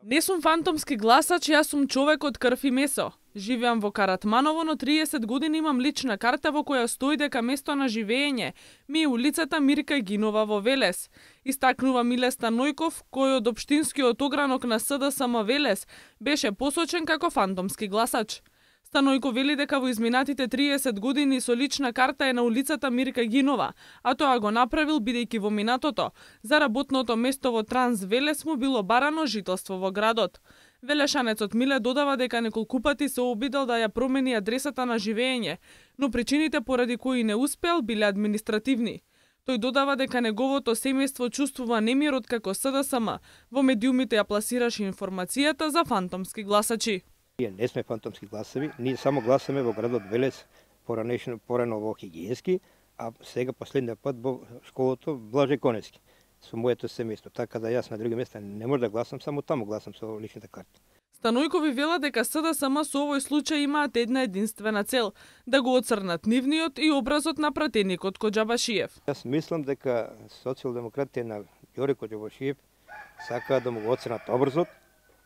Не сум фантомски гласач, јас сум човек од крв и месо. Живеам во Каратманово, но 30 години имам лична карта во која стои дека место на живење ми е улицата Мирка Гинова во Велес. Истакнува Миле Станојков, кој од општинскиот огранок на СДСМ Велес беше посочен како фантомски гласач. Станојко вели дека во изминатите 30 години со лична карта е на улицата Мирка Гинова, а тоа го направил бидејќи во минатото за работното место во Транс Велес му било барано жителство во градот. Велешанецот Миле додава дека неколку пати се обидел да ја промени адресата на живење, но причините поради кои не успеал биле административни. Тој додава дека неговото семејство чувствува немир откако СДСМ во медиумите ја пласираше информацијата за фантомски гласачи. Ние не сме фантомски гласави, ние само гласаме во градот Велес, порано во Хигиенски, а сега последниот пат во школото Блаже Коневски со моето семејство, така да јас на други места не можам да гласам, само таму гласам со личната карта. Станојкови велат дека СДСМ со овој случај имаат една единствена цел – да го оцрнат нивниот и образот на пратеникот Коџабашиев. Јас мислам дека социјалдемократите на Ѓорѓе Коџабашиев сакаат да му го оцрнат образот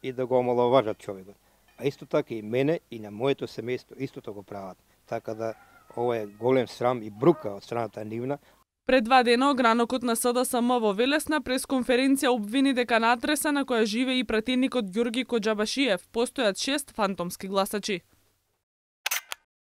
и да го омаловажат човекот. А исто така и мене и на моето семејство истото го прават. Така да ова е голем срам и брука од страната нивна. Пред 2 дена огранокот на СДСМ во Велес на пресконференција обвини дека на адреса на која живее и пратеникот Ѓорѓе Коџабашиев постојат 6 фантомски гласачи.